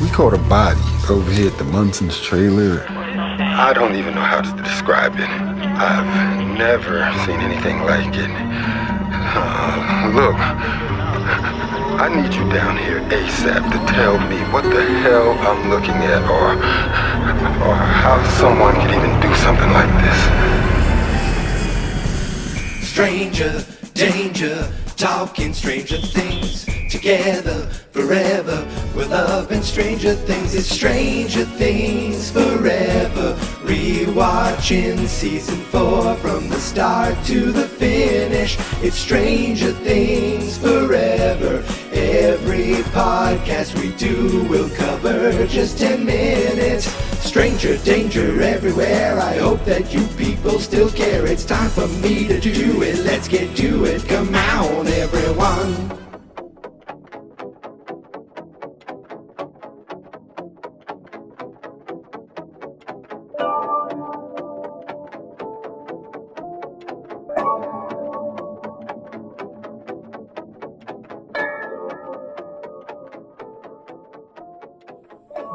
We caught a body over here at the Munson's trailer. I don't even know how to describe it. I've never seen anything like it. Look, I need you down here ASAP to tell me what the hell I'm looking at, or how someone could even do something like this. Stranger danger, talking stranger things together forever. We're loving stranger things. It's Stranger Things Forever. Rewatching season 4 from the start to the finish. It's Stranger Things Forever. Every podcast we do will cover just 10 minutes. Stranger danger everywhere. I hope that you people still care. It's time for me to do it. Let's get to it. Come on, everyone.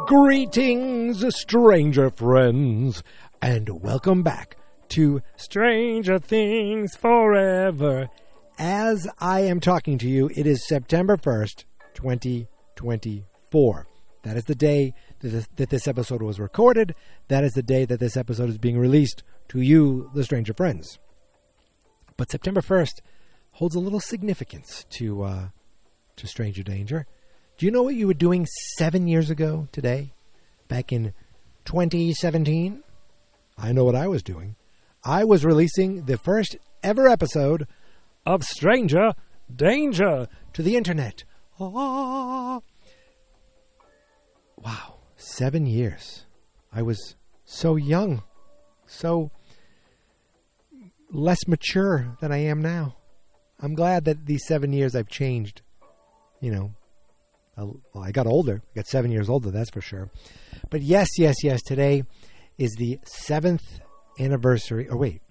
Greetings, stranger friends, and welcome back to Stranger Things Forever. As I am talking to you, it is September 1st, 2024. That is the day that this episode was recorded. That is the day that this episode is being released to you, the stranger friends. But September 1st holds a little significance to Stranger Danger. Do you know what you were doing 7 years ago today? Back in 2017? I know what I was doing. I was releasing the first ever episode of Stranger Danger to the internet. Ah. Wow, 7 years. I was so young, so less mature than I am now. I'm glad that these 7 years I've changed, you know. Well, I got older. I got 7 years older, that's for sure. But yes, today is the 7th anniversary. Oh, wait.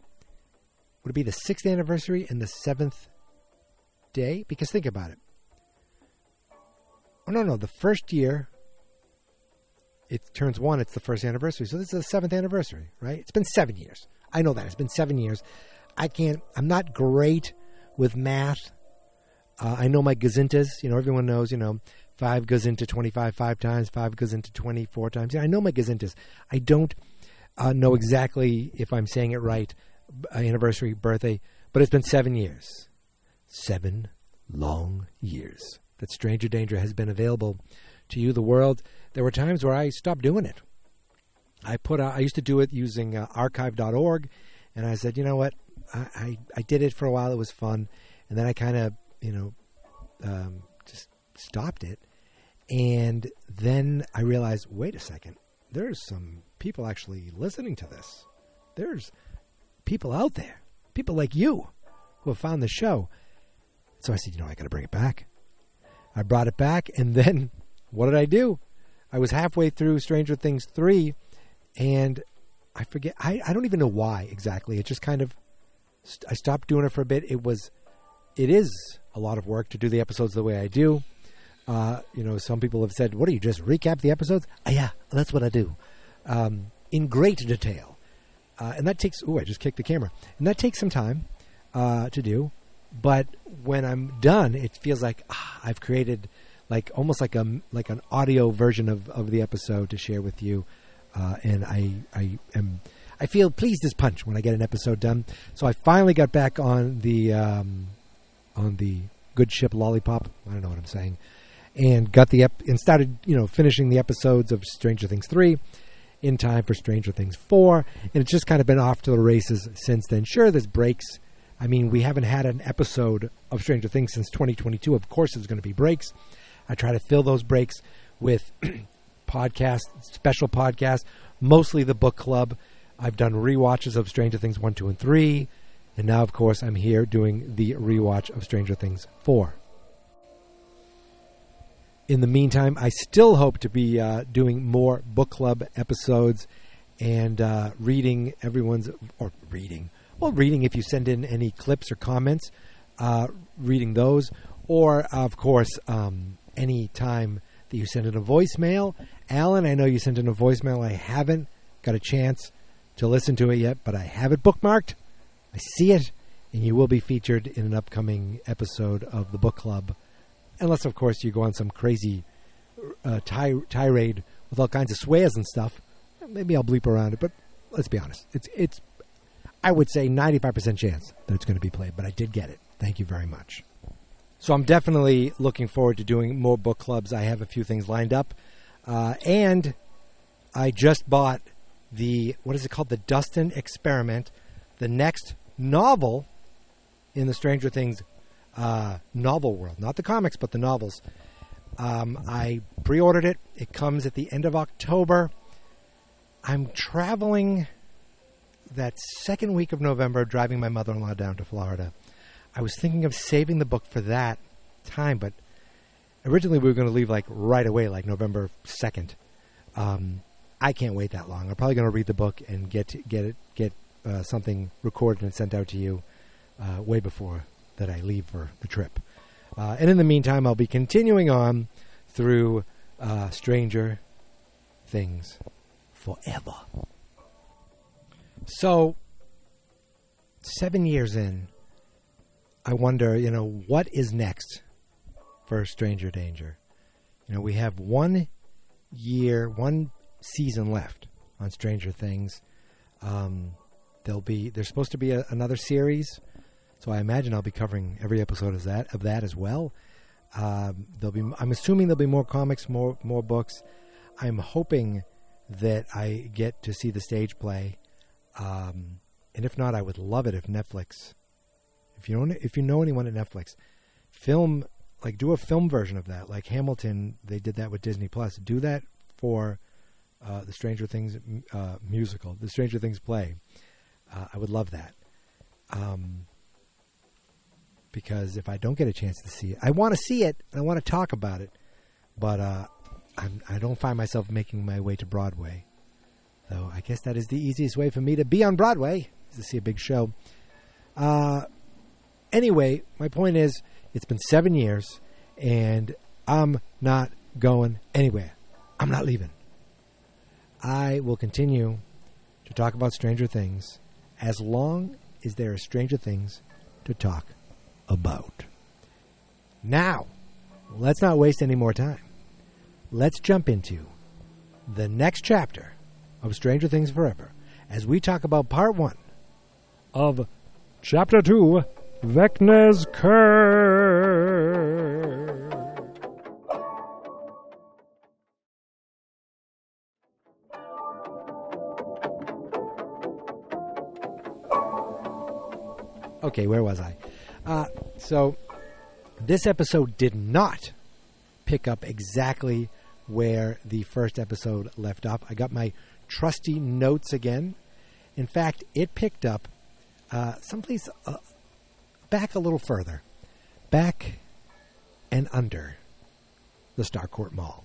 Would it be the 6th anniversary and the 7th day? Because think about it. Oh, no. The first year, it turns 1. It's the first anniversary. So this is the 7th anniversary, right? It's been 7 years. I know that. It's been 7 years. I'm not great with math. I know my gazintas. Everyone knows, 5 goes into 25 5 times, 5 goes into 24 times. I know my gazintas. I don't know exactly if I'm saying it right, anniversary, birthday, but it's been 7 years. 7 long years that Stranger Danger has been available to you, the world. There were times where I stopped doing it. I used to do it using archive.org, and I said, you know what, I did it for a while. It was fun, and then I kind of just stopped it. And then I realized, wait a second, there's some people actually listening to this. There's people out there, people like you who have found the show. So I said, I got to bring it back. I brought it back, and then what did I do? I was halfway through Stranger Things 3, and I forget, I don't even know why exactly. It just kind of, I stopped doing it for a bit. It is a lot of work to do the episodes the way I do. Some people have said, what do you just recap the episodes? Yeah, that's what I do. In great detail. And that takes, I just kicked the camera. And that takes some time to do. But when I'm done, it feels like I've created almost like an audio version of the episode to share with you. And I feel pleased as punch when I get an episode done. So I finally got back on the good ship Lollipop. I don't know what I'm saying. And got and started, finishing the episodes of Stranger Things 3 in time for Stranger Things 4. And it's just kind of been off to the races since then. Sure, there's breaks. I mean, we haven't had an episode of Stranger Things since 2022. Of course, there's going to be breaks. I try to fill those breaks with podcasts, special podcasts, mostly the book club. I've done rewatches of Stranger Things 1, 2, and 3. And now, of course, I'm here doing the rewatch of Stranger Things 4. In the meantime, I still hope to be doing more book club episodes and reading if you send in any clips or comments, reading those. Or, of course, any time that you sent in a voicemail. Alan, I know you sent in a voicemail. I haven't got a chance to listen to it yet, but I have it bookmarked. I see it, and you will be featured in an upcoming episode of the book club. Unless, of course, you go on some crazy tirade with all kinds of swears and stuff. Maybe I'll bleep around it, but let's be honest. It's I would say 95% chance that it's going to be played, but I did get it. Thank you very much. So I'm definitely looking forward to doing more book clubs. I have a few things lined up. And I just bought what is it called? The Dustin Experiment, the next novel in the Stranger Things novel world. Not the comics, but the novels. I pre-ordered it. It comes at the end of October. I'm traveling that second week of November, driving my mother-in-law down to Florida. I was thinking of saving the book for that time, but originally we were going to leave like right away, like November 2nd. I can't wait that long. I'm probably going to read the book and get something recorded and sent out to you way before that I leave for the trip. And in the meantime, I'll be continuing on through Stranger Things forever. So, 7 years in, I wonder, what is next for Stranger Danger? We have 1 season left on Stranger Things. There's supposed to be another series, so I imagine I'll be covering every episode of that as well. I'm assuming there'll be more comics, more books. I'm hoping that I get to see the stage play. And if not, I would love it if Netflix, if you know anyone at Netflix, do a film version of that. Like Hamilton, they did that with Disney Plus. Do that for the Stranger Things musical, the Stranger Things play. I would love that. Because if I don't get a chance to see it, I want to see it and I want to talk about it, but I don't find myself making my way to Broadway. Though I guess that is the easiest way for me to be on Broadway, is to see a big show. Anyway, my point is, it's been 7 years, and I'm not going anywhere. I'm not leaving. I will continue to talk about Stranger Things as long as there are Stranger Things to talk about. Now, let's not waste any more time. Let's jump into the next chapter of Stranger Things Forever as we talk about part 1 of Chapter 2, Vecna's Curse. Okay, where was I? So, this episode did not pick up exactly where the first episode left off. I got my trusty notes again. In fact, it picked up someplace back a little further. Back and under the Starcourt Mall.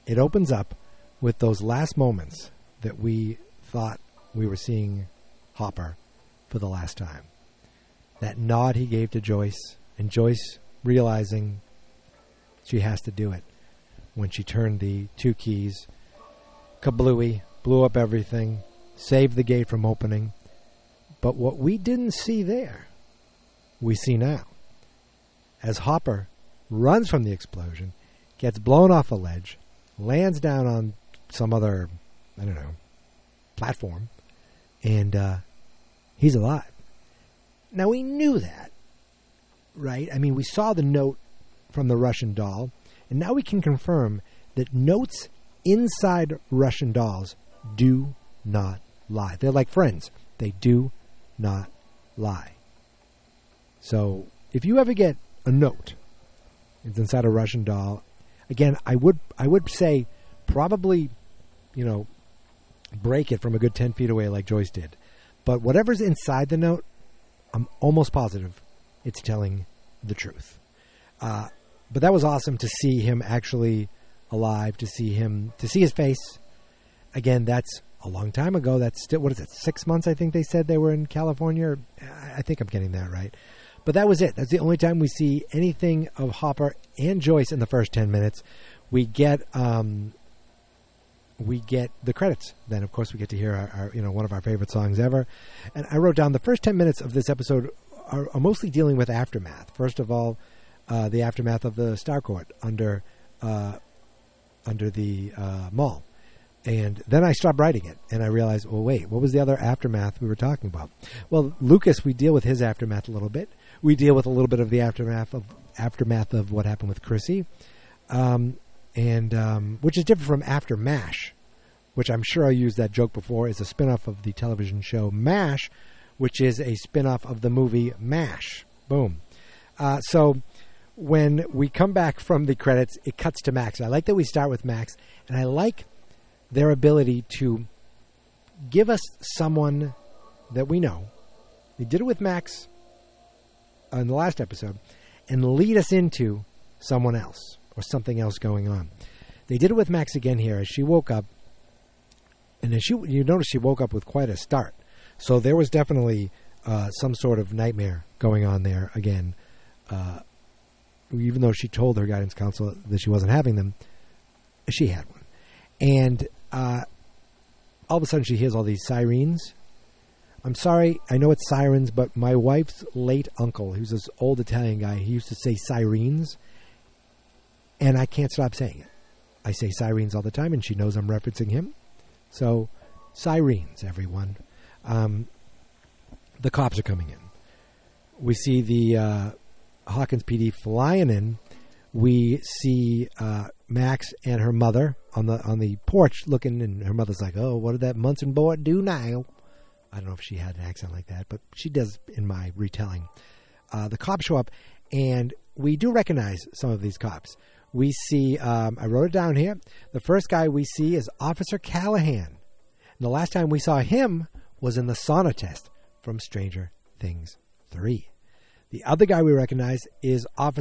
It opens up with those last moments that we thought we were seeing Hopper for the last time. That nod he gave to Joyce, and Joyce realizing she has to do it when she turned the 2 keys. Kablooey, blew up everything, saved the gate from opening. But what we didn't see there, we see now. As Hopper runs from the explosion, gets blown off a ledge, lands down on some other, platform, and he's alive. Now, we knew that, right? I mean, we saw the note from the Russian doll, and now we can confirm that notes inside Russian dolls do not lie. They're like friends. They do not lie. So, if you ever get a note, it's inside a Russian doll, again, I would say probably, break it from a good 10 feet away like Joyce did. But whatever's inside the note, I'm almost positive it's telling the truth. But that was awesome to see him actually alive, to see his face. Again, that's a long time ago. That's still, 6 months I think they said they were in California? I think I'm getting that right. But that was it. That's the only time we see anything of Hopper and Joyce in the first 10 minutes. we get the credits. Then, of course, we get to hear our one of our favorite songs ever. And I wrote down the first 10 minutes of this episode are mostly dealing with aftermath. First of all, the aftermath of the Star Court under the mall. And then I stopped writing it, and I realized, well, wait, what was the other aftermath we were talking about? Well, Lucas, we deal with his aftermath a little bit. We deal with a little bit of the aftermath of what happened with Chrissy, and which is different from After MASH, which I'm sure I used that joke before, is a spinoff of the television show MASH, which is a spinoff of the movie MASH. Boom. So when we come back from the credits, it cuts to Max. I like that we start with Max, and I like their ability to give us someone that we know. They did it with Max in the last episode, and lead us into someone else or something else going on. They did it with Max again here as she woke up, and as you notice she woke up with quite a start. So there was definitely some sort of nightmare going on there again. Even though she told her guidance counselor that she wasn't having them, she had one. And all of a sudden she hears all these sirens. I'm sorry, I know it's sirens, but my wife's late uncle, he was this old Italian guy, he used to say sirens, and I can't stop saying it. I say sirens all the time, and she knows I'm referencing him. So, sirens, everyone. The cops are coming in. We see the Hawkins PD flying in. We see Max and her mother on the porch looking, and her mother's like, "Oh, what did that Munson boy do now?" I don't know if she had an accent like that, but she does in my retelling. The cops show up, and we do recognize some of these cops. We see, I wrote it down here, the first guy we see is Officer Callahan. And the last time we saw him was in the sauna test from Stranger Things 3. The other guy we recognize is not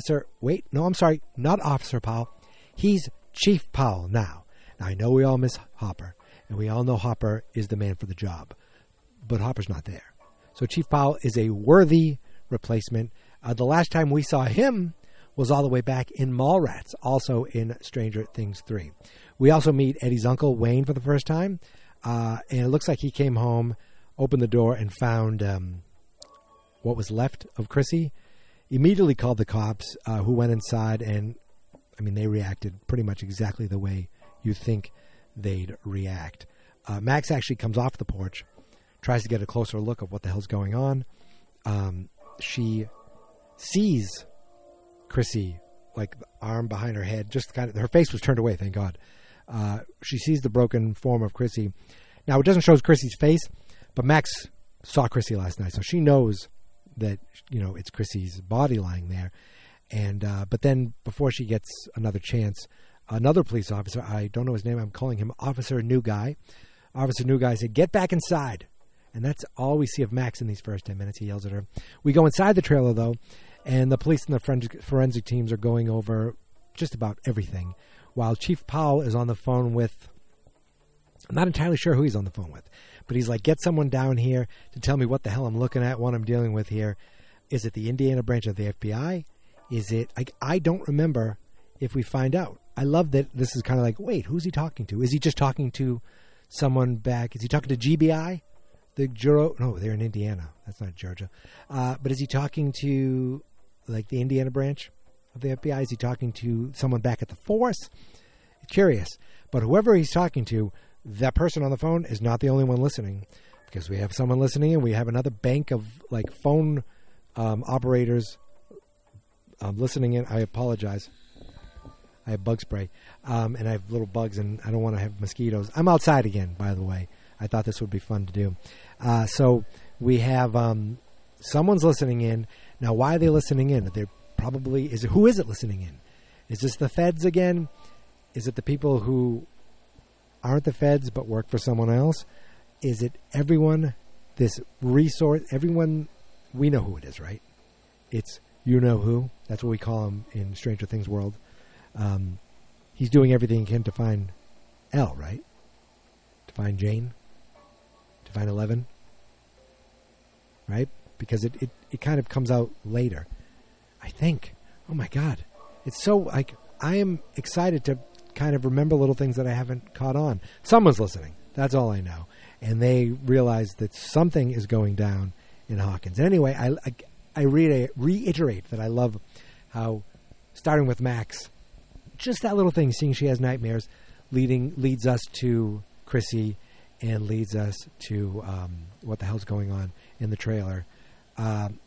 Officer Powell. He's Chief Powell now. Now, I know we all miss Hopper, and we all know Hopper is the man for the job, but Hopper's not there. So Chief Powell is a worthy replacement. The last time we saw him was all the way back in Mallrats, also in Stranger Things 3. We also meet Eddie's uncle, Wayne, for the first time, and it looks like he came home, opened the door, and found what was left of Chrissy. Immediately called the cops, who went inside, and they reacted pretty much exactly the way you think they'd react. Max actually comes off the porch, tries to get a closer look of what the hell's going on. She sees Chrissy, like the arm behind her head, just kind of, her face was turned away, thank God. She sees the broken form of Chrissy. Now, it doesn't show Chrissy's face, but Max saw Chrissy last night, so she knows that, it's Chrissy's body lying there. And but then before she gets another chance, another police officer, I don't know his name, I'm calling him Officer New Guy. Officer New Guy said, "Get back inside." And that's all we see of Max in these first 10 minutes. He yells at her. We go inside the trailer, though, and the police and the forensic teams are going over just about everything, while Chief Powell is on the phone with, I'm not entirely sure who he's on the phone with, but he's like, "Get someone down here to tell me what the hell I'm looking at, what I'm dealing with here. Is it the Indiana branch of the FBI? Is it, I don't remember if we find out." I love that this is kind of like, wait, who's he talking to? Is he just talking to someone back? Is he talking to GBI? The Bureau? No, they're in Indiana. That's not Georgia. But is he talking to, like, the Indiana branch of the FBI? Is he talking to someone back at the force? Curious. But whoever he's talking to, that person on the phone is not the only one listening, because we have someone listening, and we have another bank of, like, phone operators listening in. I apologize. I have bug spray, and I have little bugs, and I don't want to have mosquitoes. I'm outside again, by the way. I thought this would be fun to do. So we have someone's listening in. Now, why are they listening in? They're probably, who is it listening in? Is this the feds again? Is it the people who aren't the feds but work for someone else? Is it everyone, this resource, everyone? We know who it is, right? It's you-know-who. That's what we call him in Stranger Things world. He's doing everything he can to find Elle, right? To find Jane? To find 11? Right? Because it kind of comes out later, I think. Oh my God. It's so, like, I am excited to kind of remember little things that I haven't caught on. Someone's listening. That's all I know. And they realize that something is going down in Hawkins. Anyway, I reiterate that I love how, starting with Max, just that little thing, seeing she has nightmares, leads us to Chrissy and leads us to what the hell's going on in the trailer. And,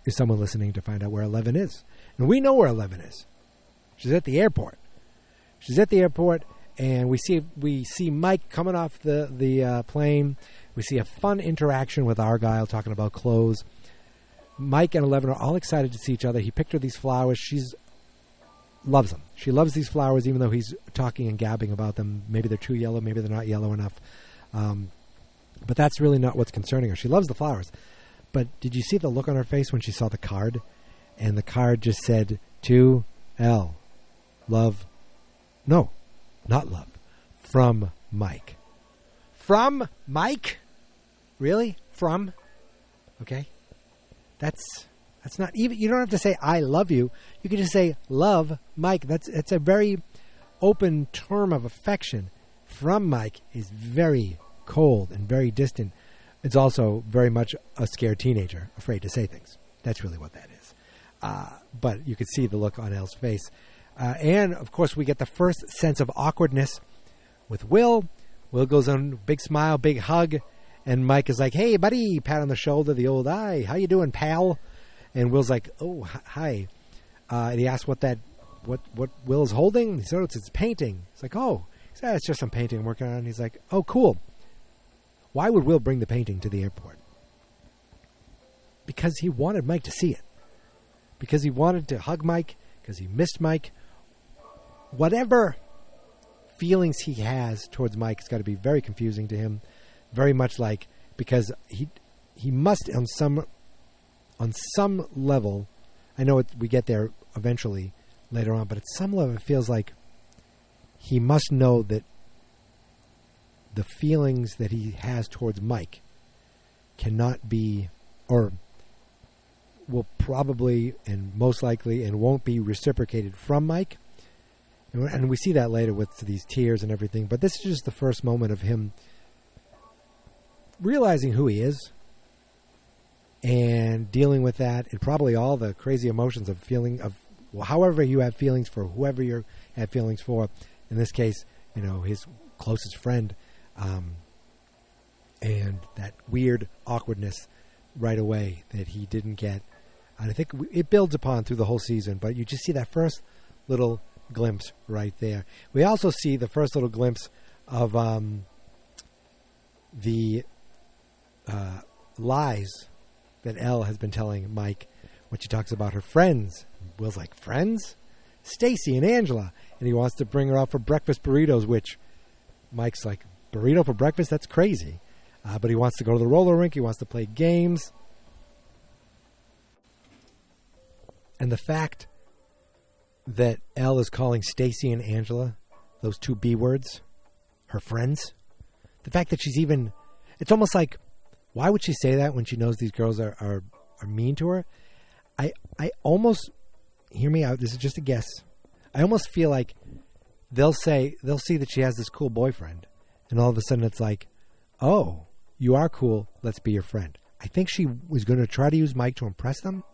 is someone listening to find out where 11 is? And we know where 11 is. She's at the airport. And we see Mike coming off the plane. We see a fun interaction with Argyle talking about clothes. Mike and 11 are all excited to see each other. He picked her these flowers. Loves them. She loves these flowers, even though he's talking and gabbing about them. Maybe they're too yellow. Maybe they're not yellow enough. But that's really not what's concerning her. She loves the flowers. But did you see the look on her face when she saw the card? And the card just said, to L. Love. No, not love. From Mike. From Mike? Really? From? Okay. That's not even, you don't have to say I love you. You can just say love Mike. It's a very open term of affection. From Mike is very cold and very distant. It's also very much a scared teenager, afraid to say things. That's really what that is. But you could see the look on Elle's face. And, of course, we get the first sense of awkwardness with Will. Will goes on, big smile, big hug. And Mike is like, hey, buddy, pat on the shoulder, the old, hi, how you doing, pal? And Will's like, oh, hi. And he asks what Will's holding. He said, oh, it's his painting. He's like, oh. He said, it's just some painting I'm working on. And he's like, oh, cool. Why would Will bring the painting to the airport? Because he wanted Mike to see it. Because he wanted to hug Mike. Because he missed Mike. Whatever feelings he has towards Mike, it's got to be very confusing to him. Very much like, because he must on some level, I know we get there eventually later on, but at some level it feels like he must know that the feelings that he has towards Mike cannot be, or will probably and most likely and won't be reciprocated from Mike. And we see that later with these tears and everything. But this is just the first moment of him realizing who he is and dealing with that, and probably all the crazy emotions of feeling of, well, however you have feelings for whoever you have feelings for. In this case, his closest friend, and that weird awkwardness right away that he didn't get. And I think it builds upon through the whole season, but you just see that first little glimpse right there. We also see the first little glimpse of the lies that Elle has been telling Mike when she talks about her friends. Will's like, friends? Stacy and Angela. And he wants to bring her out for breakfast burritos, which Mike's like, burrito for breakfast? That's crazy. But he wants to go to the roller rink. He wants to play games. And the fact that Elle is calling Stacy and Angela, those two B words, her friends, the fact that she's even, it's almost like, why would she say that when she knows these girls are mean to her? I almost, hear me out, this is just a guess. I almost feel like they'll see that she has this cool boyfriend, and all of a sudden it's like, oh, you are cool, let's be your friend. I think she was going to try to use Mike to impress them,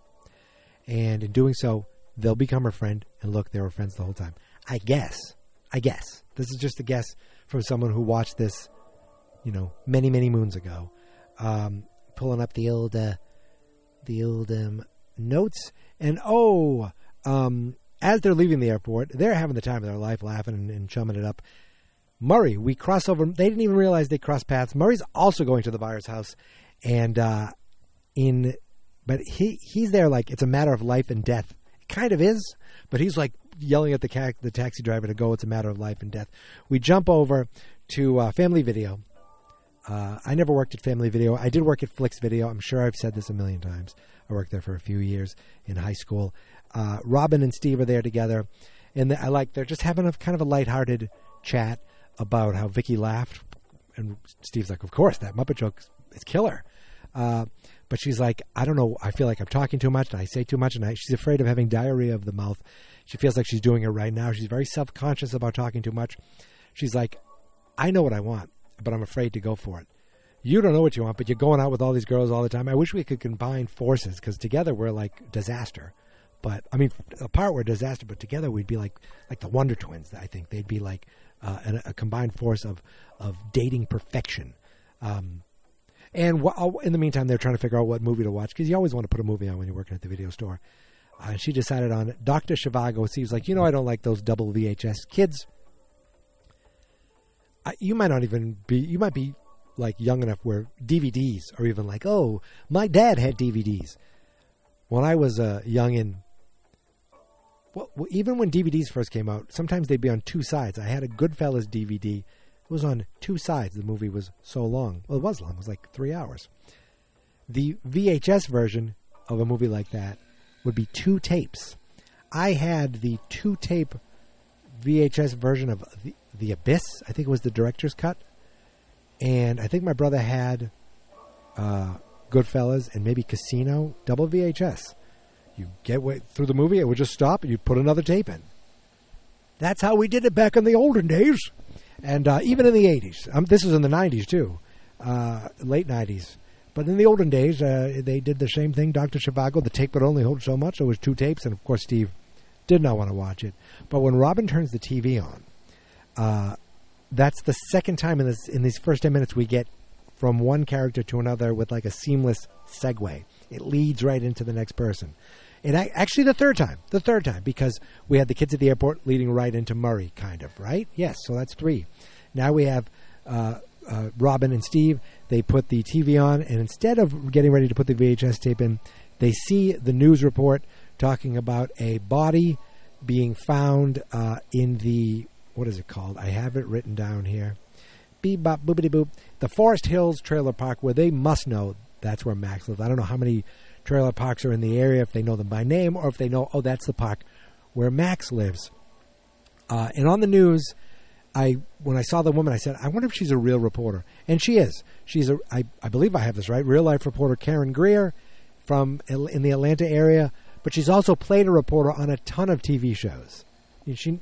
and in doing so, they'll become her friend, and look, they were friends the whole time. I guess. This is just a guess from someone who watched this, many, many moons ago. Pulling up the old notes, and as they're leaving the airport, they're having the time of their life, laughing and chumming it up. Murray, we cross over. They didn't even realize they crossed paths. Murray's also going to the buyer's house, and but he's there like it's a matter of life and death. It kind of is, but he's like yelling at the taxi driver to go. It's a matter of life and death. We jump over to Family Video. I never worked at Family Video. I did work at Flix Video. I'm sure I've said this a million times. I worked there for a few years in high school. Robin and Steve are there together, and they're just having a kind of a lighthearted chat about how Vicky laughed, and Steve's like, "Of course, that Muppet joke is killer." But she's like, I don't know, I feel like I'm talking too much and I say too much, and she's afraid of having diarrhea of the mouth. She feels like she's doing it right now. She's very self-conscious about talking too much. She's like, I know what I want, but I'm afraid to go for it. You don't know what you want, but you're going out with all these girls all the time. I wish we could combine forces, because together we're like disaster. But, I mean, apart we're disaster, but together we'd be like the Wonder Twins, I think. They'd be like a combined force of dating perfection. And in the meantime, they're trying to figure out what movie to watch, because you always want to put a movie on when you're working at the video store. She decided on Dr. Zhivago. She was like, I don't like those double VHS. Kids, you might not even be, you might be like young enough where DVDs are even like, oh, my dad had DVDs. When I was a youngin', well, even when DVDs first came out, sometimes they'd be on two sides. I had a Goodfellas DVD. It was on two sides. The movie was so long. Well, it was long. It was like 3 hours. The VHS version of a movie like that would be 2 tapes. I had the 2-tape VHS version of The Abyss. I think it was the director's cut. And I think my brother had Goodfellas and maybe Casino, double VHS. You get through the movie, it would just stop, and you'd put another tape in. That's how we did it back in the olden days. And even in the 80s. This was in the 90s, too. Late 90s. But in the olden days, they did the same thing. Dr. Zhivago, the tape would only hold so much. So it was 2 tapes, and of course Steve did not want to watch it. But when Robin turns the TV on, that's the second time in these first 10 minutes we get from one character to another with like a seamless segue. It leads right into the next person. And actually the third time, because we had the kids at the airport leading right into Murray, kind of, right? Yes, so that's 3. Now we have Robin and Steve. They put the TV on, and instead of getting ready to put the VHS tape in, they see the news report talking about a body being found in the, what is it called? I have it written down here. Beep, bop, boopity boop. The Forest Hills Trailer Park, where they must know that's where Max lives. I don't know how many trailer parks are in the area, if they know them by name, or if they know, oh, that's the park where Max lives. And on the news, when I saw the woman, I said, I wonder if she's a real reporter. And she is. She's I believe I have this right, real-life reporter Karen Greer in the Atlanta area, but she's also played a reporter on a ton of TV shows. She,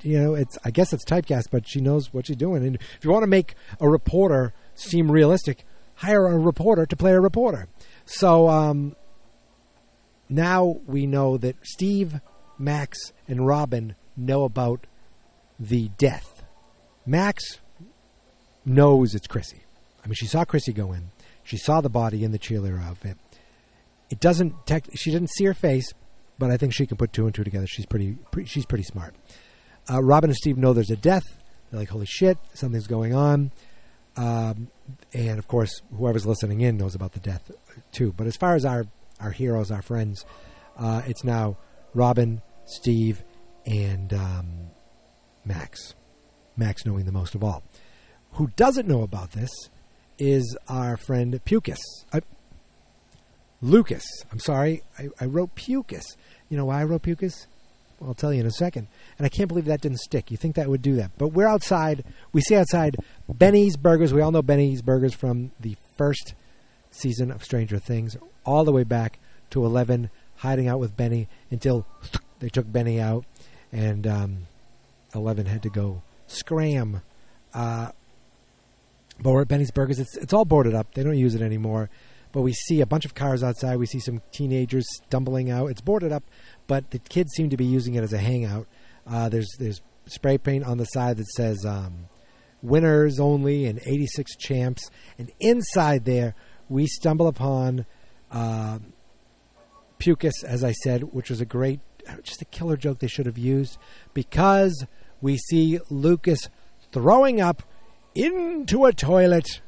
I guess it's typecast, but she knows what she's doing. And if you want to make a reporter seem realistic, hire a reporter to play a reporter. So now we know that Steve, Max, and Robin know about the death. Max knows it's Chrissy. I mean, she saw Chrissy go in. She saw the body in the cheerleader outfit. It doesn't. She didn't see her face, but I think she can put 2 and 2 together. She's pretty smart. Robin and Steve know there's a death. They're like, holy shit, something's going on. And, of course, whoever's listening in knows about the death, too. But as far as our heroes, our friends, it's now Robin, Steve, and Max. Max knowing the most of all. Who doesn't know about this is our friend Lucas. I'm sorry. I wrote Pucus. You know why I wrote Pucus? Well, I'll tell you in a second. And I can't believe that didn't stick. You think that would do that. But we're outside. We see outside Benny's Burgers. We all know Benny's Burgers from the first season of Stranger Things, all the way back to 11, hiding out with Benny until they took Benny out, and 11 had to go scram. But we're at Benny's Burgers. It's all boarded up. They don't use it anymore. But we see a bunch of cars outside. We see some teenagers stumbling out. It's boarded up, but the kids seem to be using it as a hangout. There's spray paint on the side that says winners only and 86 champs. And inside there, we stumble upon Pucus, as I said, which was just a killer joke they should have used, because we see Lucas throwing up into a toilet.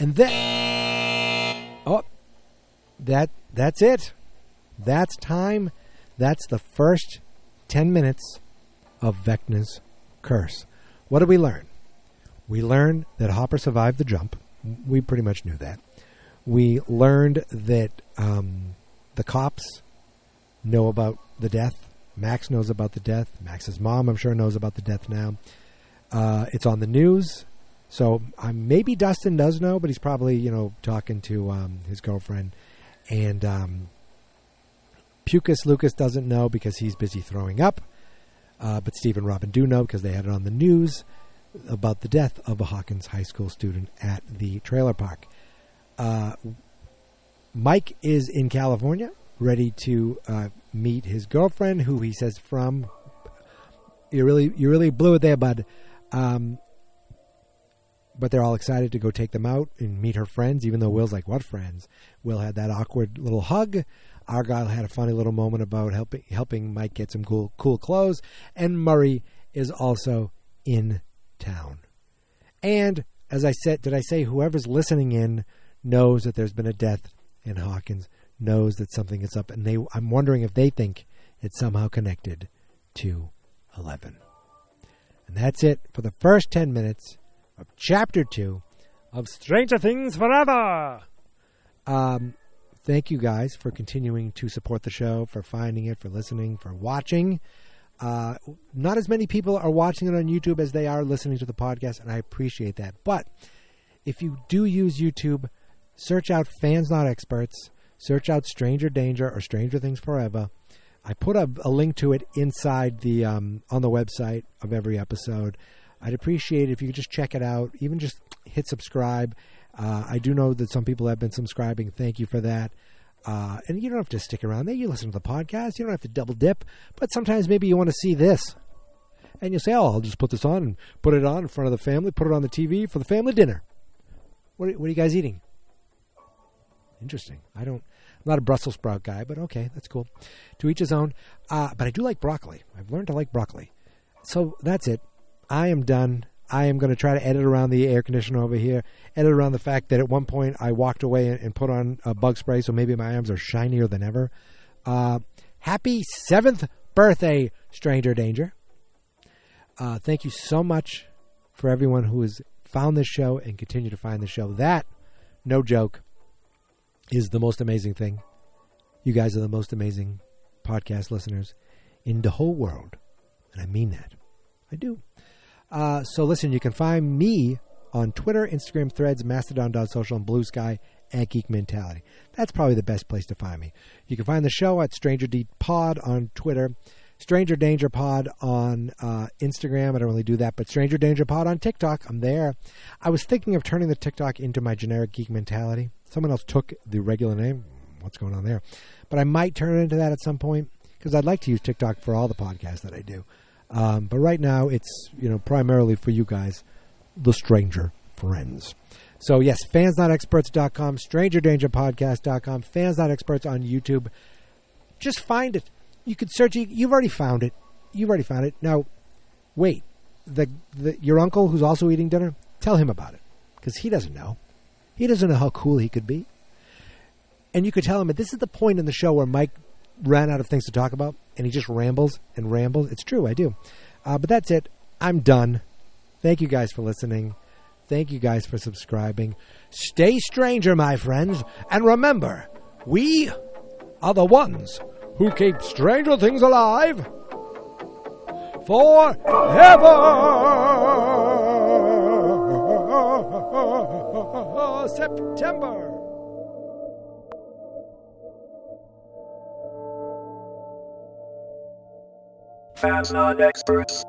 And then... Oh, that's it. That's time. That's the first 10 minutes of Vecna's curse. What did we learn? We learned that Hopper survived the jump. We pretty much knew that. We learned that the cops know about the death. Max knows about the death. Max's mom, I'm sure, knows about the death now. It's on the news. So maybe Dustin does know, but he's probably, talking to his girlfriend. And Pucus Lucas doesn't know because he's busy throwing up. But Steve and Robin do know because they had it on the news about the death of a Hawkins High School student at the trailer park. Mike is in California, ready to meet his girlfriend, who he says from. You really blew it there, bud. But they're all excited to go take them out and meet her friends, even though Will's like, what friends? Will had that awkward little hug. Argyle had a funny little moment about helping Mike get some cool clothes. And Murray is also in town. And as I said, did I say whoever's listening in knows that there's been a death in Hawkins, knows that something is up. And I'm wondering if they think it's somehow connected to 11. And that's it for the first 10 minutes of Chapter 2 of Stranger Things Forever. Thank you guys for continuing to support the show, for finding it, for listening, for watching. Not as many people are watching it on YouTube as they are listening to the podcast, and I appreciate that. But if you do use YouTube, search out Fans Not Experts, search out Stranger Danger or Stranger Things Forever. I put a link to it inside the on the website of every episode. I'd appreciate it if you could just check it out, even just hit subscribe. I do know that some people have been subscribing. Thank you for that. And you don't have to stick around there. You listen to the podcast. You don't have to double dip. But sometimes maybe you want to see this. And you say, oh, I'll just put this on and put it on in front of the family, put it on the TV for the family dinner. What are you guys eating? Interesting. I'm not a Brussels sprout guy, but okay, that's cool. To each his own. But I do like broccoli. I've learned to like broccoli. So that's it. I am done. I am going to try to edit around the air conditioner over here, edit around the fact that at one point I walked away and put on a bug spray, so maybe my arms are shinier than ever. Happy 7th birthday, Stranger Danger. Thank you so much for everyone who has found this show and continue to find the show. That, no joke, is the most amazing thing. You guys are the most amazing podcast listeners in the whole world. And I mean that. I do. So listen, you can find me on Twitter, Instagram, Threads, Mastodon.social, and Blue Sky at Geek Mentality. That's probably the best place to find me. You can find the show at Stranger D Pod on Twitter, Stranger Danger Pod on Instagram. I don't really do that, but Stranger Danger Pod on TikTok. I'm there. I was thinking of turning the TikTok into my generic Geek Mentality. Someone else took the regular name. What's going on there? But I might turn it into that at some point because I'd like to use TikTok for all the podcasts that I do. But right now, it's primarily for you guys, the stranger friends. So, yes, fansnotexperts.com, strangerdangerpodcast.com, fansnotexperts on YouTube. Just find it. You could search it. You've already found it. Now, wait. Your uncle, who's also eating dinner, tell him about it. Because he doesn't know. He doesn't know how cool he could be. And you could tell him that this is the point in the show where Mike ran out of things to talk about, and he just rambles and rambles. It's true, I do. But that's it. I'm done. Thank you guys for listening. Thank you guys for subscribing. Stay stranger, my friends. And remember, we are the ones who keep Stranger Things alive forever. September. Fans Not Experts.